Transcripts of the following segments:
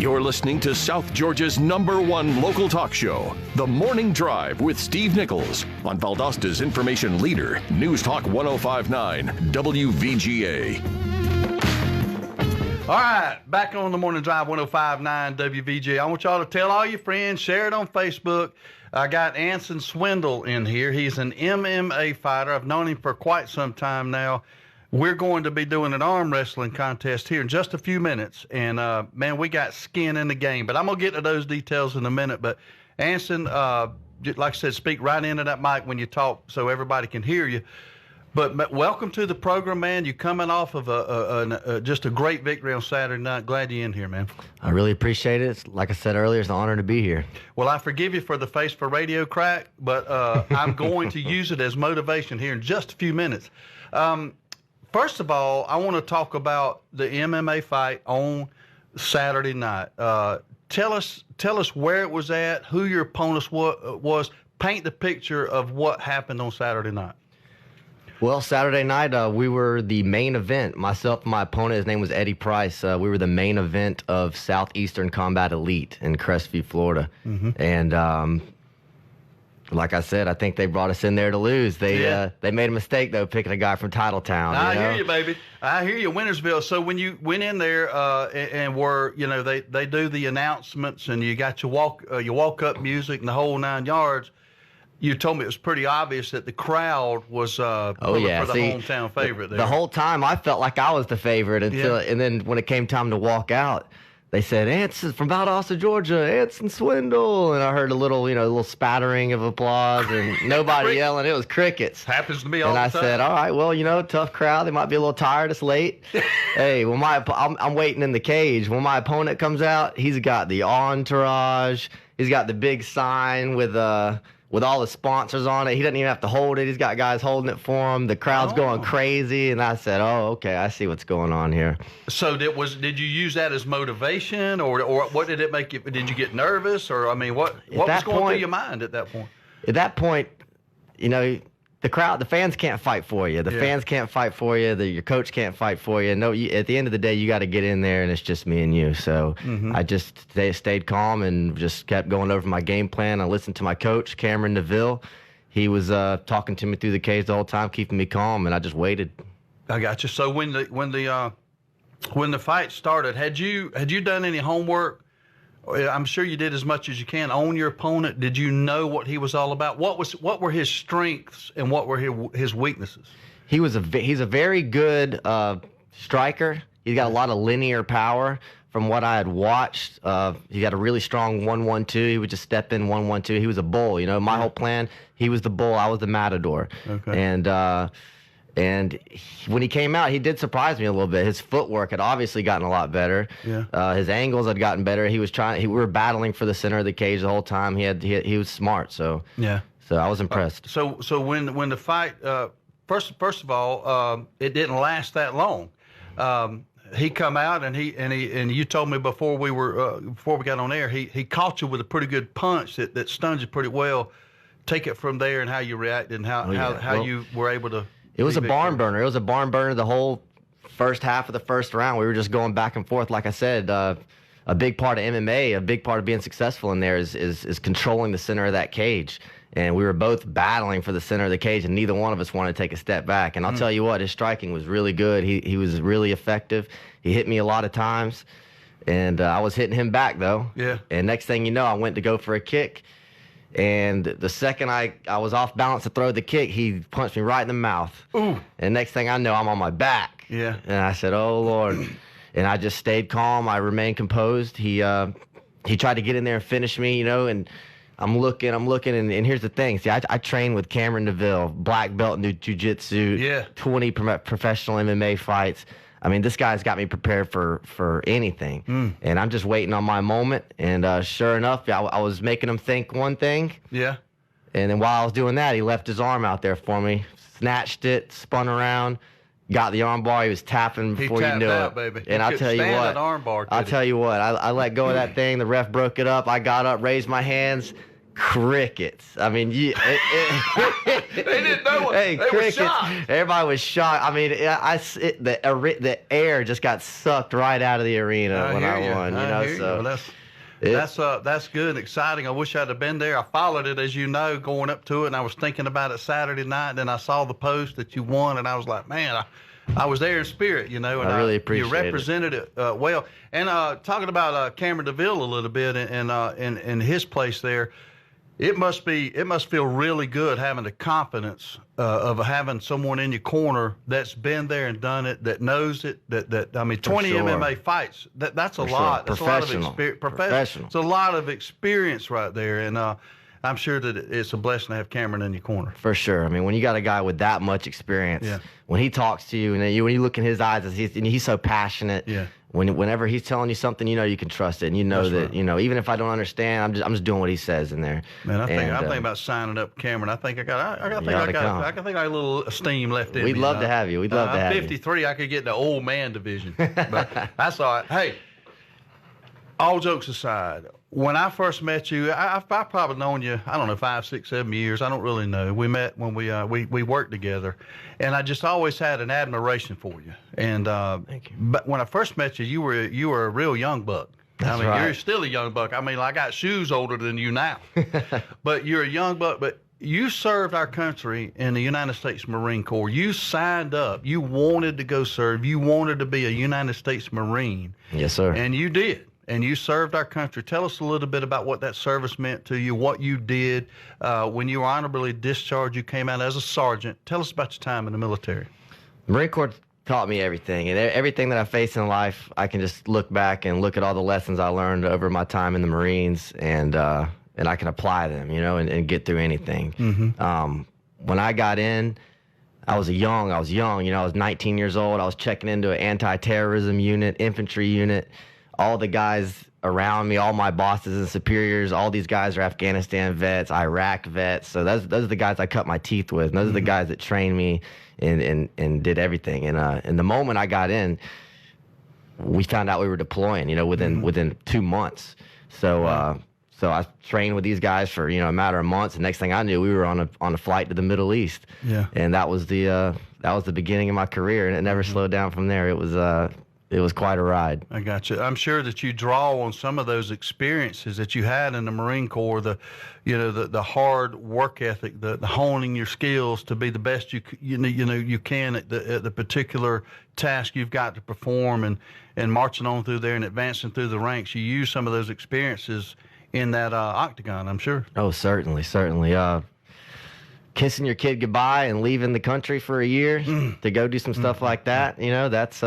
You're listening to South Georgia's #1 local talk show, The Morning Drive with Steve Nichols on Valdosta's information leader, News Talk 105.9 WVGA. All right, back on The Morning Drive 105.9 WVGA. I want y'all to tell all your friends, share it on Facebook. I got Anson Swindle in here. He's an MMA fighter. I've known him for quite some time now. We're going to be doing an arm wrestling contest here in just a few minutes. And, man, we got skin in the game. But I'm going to get to those details in a minute. But, Anson, like I said, speak right into that mic when you talk so everybody can hear you. But welcome to the program, man. You're coming off of just a great victory on Saturday night. Glad you're in here, man. I really appreciate it. Like I said earlier, it's an honor to be here. Well, I forgive you for the face for radio crack, but I'm going to use it as motivation here in just a few minutes. First of all, I want to talk about the MMA fight on Saturday night. Tell us where it was at, who your opponent was. Paint the picture of what happened on Saturday night. Well, Saturday night, we were the main event. Myself and my opponent, his name was Eddie Price. We were the main event of Southeastern Combat Elite in Crestview, Florida. Mm-hmm. And like I said, I think they brought us in there to lose. They made a mistake, though, picking a guy from Titletown. I hear you, baby. I hear you, Wintersville. So when you went in there and were, they do the announcements and you got your walk-up music and the whole 9 yards, you told me it was pretty obvious that the crowd was for the hometown favorite there. The whole time I felt like I was the favorite and then when it came time to walk out, they said, Anson from Valdosta, Georgia, Anson Swindle. And I heard a little spattering of applause and nobody yelling. It was crickets. Happens to me all the time. And I said, all right, well, tough crowd. They might be a little tired. It's late. Hey, I'm waiting in the cage. When my opponent comes out, he's got the entourage. He's got the big sign with all the sponsors on it. He doesn't even have to hold it. He's got guys holding it for him. The crowd's going crazy. And I said, oh, okay, I see what's going on here. So did you use that as motivation or what did it make you? Did you get nervous or, what was going through your mind at that point? At that point, the fans can't fight for you. The fans can't fight for you. Your coach can't fight for you. No, at the end of the day, you got to get in there, and it's just me and you. So I just stayed calm and just kept going over my game plan. I listened to my coach, Cameron Neville. He was talking to me through the cage the whole time, keeping me calm, and I just waited. I got you. So when the fight started, had you done any homework? I'm sure you did as much as you can on your opponent. Did you know what he was all about? What were his strengths and what were his weaknesses? He's a very good striker. He's got a lot of linear power. From what I had watched, he got a really strong 1-1-2. He would just step in 1-1-2. He was a bull. My whole plan. He was the bull. I was the matador. Okay. And when he came out, he did surprise me a little bit. His footwork had obviously gotten a lot better. Yeah. His angles had gotten better. We were battling for the center of the cage the whole time. He was smart. So yeah. So I was impressed. So when the fight, first of all, it didn't last that long. He come out and you told me before we got on air, he caught you with a pretty good punch that stunned you pretty well. Take it from there and how you reacted and how you were able to. It was a barn burner. It was a barn burner the whole first half of the first round. We were just going back and forth. Like I said, a big part of MMA, a big part of being successful in there is controlling the center of that cage. And we were both battling for the center of the cage, and neither one of us wanted to take a step back. And I'll tell you what, his striking was really good. He was really effective. He hit me a lot of times, and I was hitting him back, though. Yeah. And next thing you know, I went to go for a kick. And the second I was off balance to throw the kick, he punched me right in the mouth. Ooh. And next thing I know, I'm on my back. Yeah. And I said, oh, Lord. And I just stayed calm. I remained composed. He tried to get in there and finish me, and I'm looking. And here's the thing. See, I trained with Cameron Neville, black belt in jiu-jitsu, 20 professional MMA fights. This guy's got me prepared for anything. And I'm just waiting on my moment. And sure enough, I was making him think one thing. Yeah. And then while I was doing that, he left his arm out there for me, snatched it, spun around, got the arm bar. He was tapping before you knew it. Baby. And I'll tell you what, I let go of that thing. The ref broke it up. I got up, raised my hands, crickets. I mean, They didn't know what. Hey, they crickets. were shocked. Everybody was shocked. I mean, the air just got sucked right out of the arena when I won. You know, so well, that's good and exciting. I wish I'd have been there. I followed it, as you know, going up to it, and I was thinking about it Saturday night. And then I saw the post that you won, and I was like, man, I was there in spirit, you know. And I really appreciate you represented it well. And talking about Cameron DeVille a little bit, and his place there. It must feel really good having the confidence of having someone in your corner that's been there and done it, that knows it. That I mean, 20 MMA fights. That's a lot. That's a lot of experience. Professional. It's a lot of experience right there, and I'm sure that it's a blessing to have Cameron in your corner. For sure. I mean, when you got a guy with that much experience, when he talks to you, and when you look in his eyes, he's so passionate. Yeah. Whenever he's telling you something, you know you can trust it, and you know that you know, even if I don't understand, I'm just doing what he says in there. Man, I think about signing up Cameron. I think I got a little steam left in me. We'd love to have you. We'd love to have you. 53. I could get in the old man division, but that's all right. Hey, all jokes aside, when I first met you, I've probably known you, I don't know, 5, 6, 7 years. I don't really know. We met when we worked together, and I just always had an admiration for you. And thank you. But when I first met you, you were a real young buck. That's right. You're still a young buck. I mean, I got shoes older than you now, but you're a young buck. But you served our country in the United States Marine Corps. You signed up. You wanted to go serve. You wanted to be a United States Marine. Yes, sir. And you did. And you served our country. Tell us a little bit about what that service meant to you, what you did. When you were honorably discharged, you came out as a sergeant. Tell us about your time in the military. The Marine Corps taught me everything. And everything that I face in life, I can just look back and look at all the lessons I learned over my time in the Marines, and I can apply them, you know, and get through anything. Mm-hmm. When I got in, I was young, you know, I was 19 years old. I was checking into an anti-terrorism unit, infantry unit. All the guys around me, all my bosses and superiors, all these guys are Afghanistan vets, Iraq vets. So those are the guys I cut my teeth with. And those are the guys that trained me and did everything. And the moment I got in, we found out we were deploying, you know, within 2 months. So so I trained with these guys for, you know, a matter of months. And next thing I knew, we were on a flight to the Middle East. Yeah. And that was the beginning of my career, and it never slowed down from there. It was quite a ride. I got you. I'm sure that you draw on some of those experiences that you had in the Marine Corps, the hard work ethic, the honing your skills to be the best you can at the particular task you've got to perform, and marching on through there and advancing through the ranks. You use some of those experiences in that octagon, I'm sure. Oh, certainly. Kissing your kid goodbye and leaving the country for a year to go do some stuff like that, you know, that's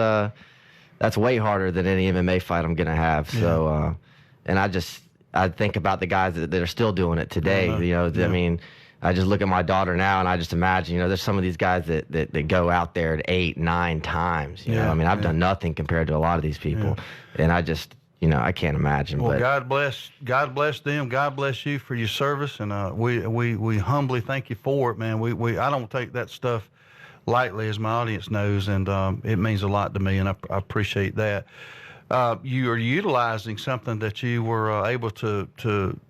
way harder than any MMA fight I'm gonna have. So, and I think about the guys that are still doing it today. You know, I mean, I just look at my daughter now, and I just imagine, you know, there's some of these guys that go out there 8, 9 times. You know, I mean, I've done nothing compared to a lot of these people, and I just, you know, I can't imagine. Well, but God bless them. God bless you for your service, and we humbly thank you for it, man. I don't take that stuff lightly, as my audience knows, and it means a lot to me, and I appreciate that. You are utilizing something that you were able to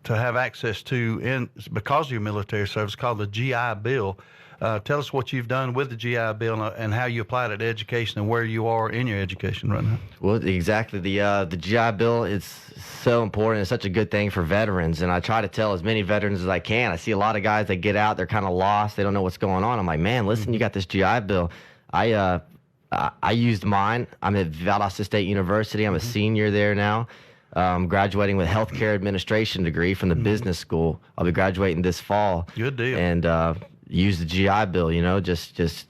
have access to because of your military service, called the GI Bill. Tell us what you've done with the GI Bill and how you apply it to education and where you are in your education right now. Well, exactly. The GI Bill is so important. It's such a good thing for veterans, and I try to tell as many veterans as I can. I see a lot of guys that get out, they're kind of lost, they don't know what's going on. I'm like, man, listen, you got this GI Bill. I used mine. I'm at Valdosta State University. I'm a senior there now. Graduating with healthcare administration degree from the business school. I'll be graduating this fall. Good deal. And use the GI Bill, you know, just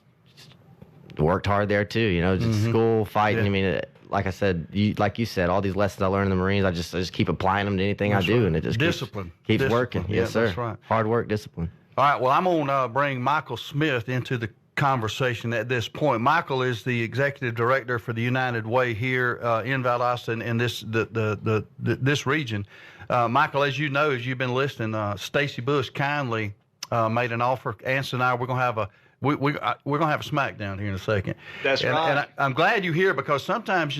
worked hard there too, you know, just school, fighting. I mean, like I said, like you said, all these lessons I learned in the Marines, I just keep applying them to anything I do, and it just keeps working. Yes, sir. That's right. Hard work, discipline. All right. Well, I'm gonna bring Michael Smith into the conversation at this point. Michael is the executive director for the United Way here in Valdosta and this region. Michael, as you know, as you've been listening, Stacy Bush kindly made an offer. Anson and I, we're gonna have a smackdown here in a second. That's right. And I'm glad you're here, because sometimes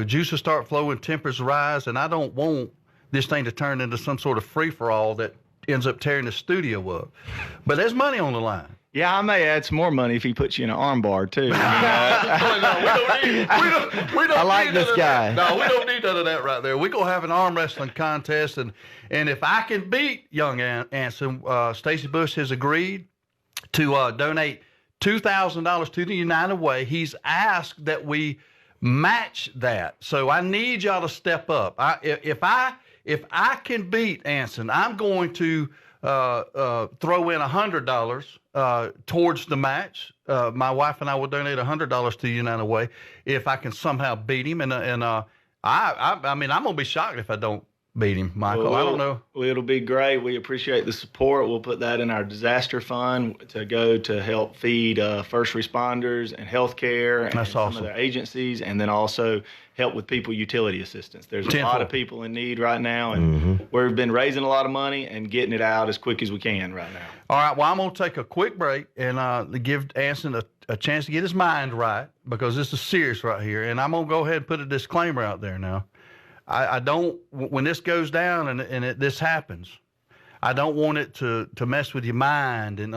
juices start flowing, tempers rise, and I don't want this thing to turn into some sort of free-for-all that ends up tearing the studio up. But there's money on the line. Yeah, I may add some more money if he puts you in an arm bar, too. We don't I like need this none of guy. that. No, we don't need none of that right there. We're going to have an arm wrestling contest, and if I can beat young Anson, Stacy Bush has agreed to donate $2,000 to the United Way. He's asked that we match that. So I need y'all to step up. If I can beat Anson, I'm going to throw in $100 towards the match. My wife and I will donate $100 to the United Way if I can somehow beat him. And I mean, I'm gonna be shocked if I don't beat him, Michael. Well, I don't know. Well, it'll be great. We appreciate the support. We'll put that in our disaster fund to go to help feed first responders and healthcare and That's some awesome. of their agencies, and then also help with people utility assistance. There's a lot of people in need right now, and we've been raising a lot of money and getting it out as quick as we can right now. All right, well, I'm going to take a quick break and give Anson a chance to get his mind right, because this is serious right here. And I'm going to go ahead and put a disclaimer out there now. I don't, when this goes down and this happens, I don't want it to mess with your mind and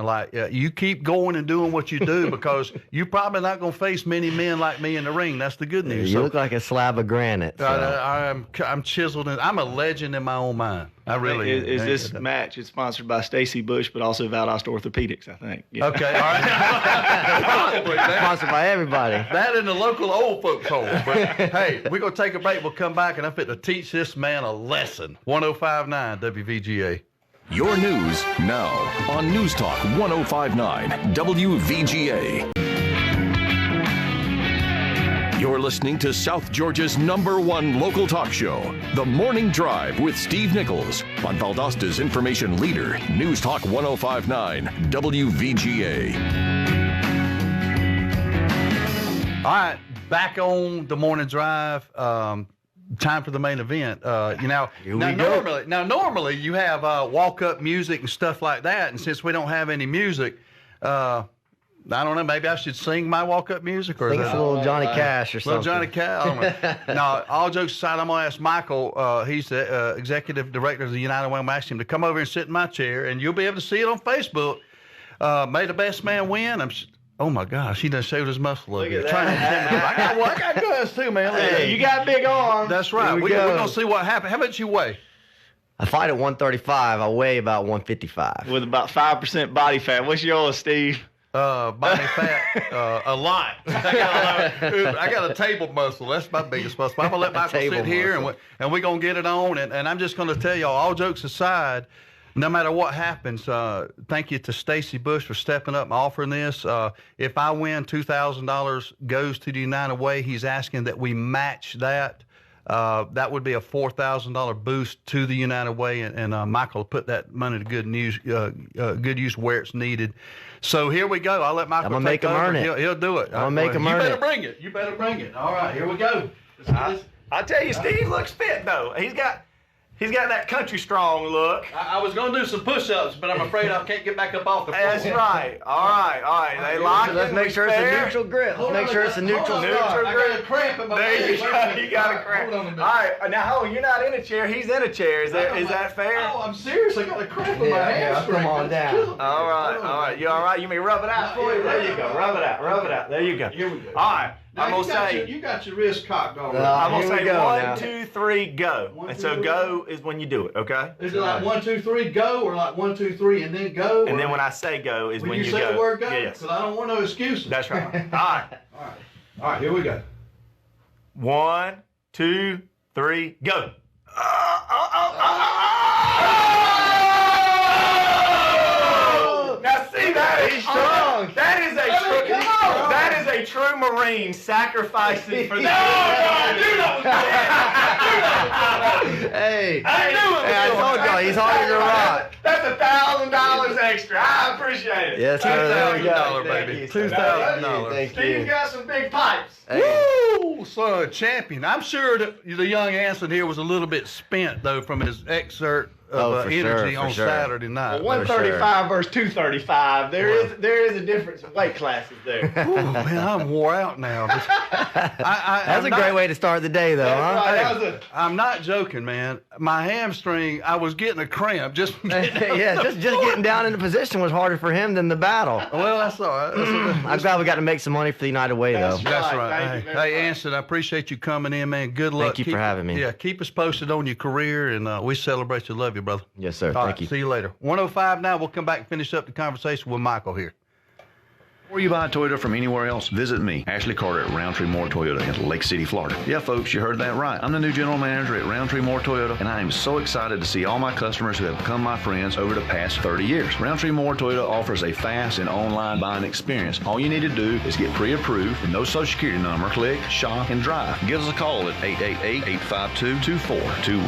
you keep going and doing what you do, because you're probably not going to face many men like me in the ring. That's the good news. You look like a slab of granite. So. I'm chiseled, and I'm a legend in my own mind. I really am. Is this match is sponsored by Stacy Bush, but also Valdosta Orthopedics, I think. Yeah. Okay, all right. Probably, man. Sponsored by everybody. That in the local old folks' home. But hey, we're going to take a break. We'll come back, and I'm fit to teach this man a lesson. 105.9 WVGA. Your news now on News Talk 105.9 WVGA. You're listening to South Georgia's #1 local talk show, The Morning Drive with Steve Nichols, on Valdosta's information leader, News Talk 105.9 WVGA. All right, back on The Morning Drive. Time for the main event. Normally you have walk-up music and stuff like that, and since we don't have any music, I don't know, maybe I should sing my walk-up music, or I think it's a little Johnny Cash or something. Little Johnny Cash. I don't know. No, all jokes aside, I'm going to ask Michael. He's the executive director of the United Way. I'm going to ask him to come over and sit in my chair, and you'll be able to see it on Facebook. May the best man win. Oh my gosh, he done showed his muscle over here. I got guns too, man. Hey, you got big arms. That's right. We're going to see what happens. How much you weigh? I fight at 135. I weigh about 155. With about 5% body fat. What's yours, Steve? Body fat, a lot. I got a table muscle. That's my biggest muscle. I'm going to let Michael sit here, and we're going to get it on. And I'm just going to tell y'all, all jokes aside, no matter what happens, thank you to Stacy Bush for stepping up and offering this. If I win, $2,000 goes to the United Way. He's asking that we match that. That would be a $4,000 boost to the United Way, and Michael put that money to good use where it's needed. So here we go. I'll let Michael I'm gonna make him earn it. He'll do it. I'm gonna make him earn it. You better bring it. All right, here we go. I tell you, Steve looks fit though. He's got that country strong look. I was going to do some push-ups, but I'm afraid I can't get back up off the floor. That's right. All right. They lock it. Let's make sure it's a neutral grip. Let's make sure it's a neutral grip. start. I got a cramp in my There you leg. go. You got a cramp. Hold on a minute. All right. Now, you're not in a chair. He's in a chair. Is that fair? Oh, I'm serious. I got a cramp in my hamstring. Come on down. All right. You all right? You may rub it out for you? There you go. Rub it out. There you go. Here we go. All right. Now, I'm going to say. You got your wrist cocked already. I'm going to Here we say go 1, now. 2, 3, go. And so go is when you do it, okay? Is it like 1, 2, 3, go, or like 1, 2, 3, and then go? And then when I say go is when you go. When you say the word go? Yes. Because I don't want no excuses. That's right. All All right, here we go. 1, 2, 3, go. Now see that is strong. That is a true Marine sacrificing for the. Hey, I told y'all, he's hard as a rock. That's $1,000 extra. I appreciate it. Yes, sir. There we go. $2,000, baby. $2,000. Thank Steve you. got some big pipes. Woo! Son, champion. I'm sure that the young Anson here was a little bit spent, though, from his excerpt energy on sure. Saturday night. Well, 135 versus 235. There is a difference in weight classes there. Ooh, man, I'm wore out now. That's a great way to start the day, though, huh? Right, I'm not joking, man. My hamstring, I was getting a cramp just just getting down in the position was harder for him than the battle. Well, that's all right. I'm glad we got to make some money for the United Way, though. That's right. Hey, Anson, I appreciate you coming in, man. Good luck. Thank you for having me. Yeah, keep us posted on your career, and we celebrate you. Love you, brother. Yes, sir. All Thank right, you. see you later. 105 now. We'll come back and finish up the conversation with Michael here. Before you buy a Toyota from anywhere else, visit me, Ashley Carter at Roundtree Moore Toyota in Lake City, Florida. Yeah, folks, you heard that right. I'm the new general manager at Roundtree Moore Toyota, and I am so excited to see all my customers who have become my friends over the past 30 years. Roundtree Moore Toyota offers a fast and online buying experience. All you need to do is get pre-approved with no social security number, click, shop, and drive. Give us a call at 888-852-2421.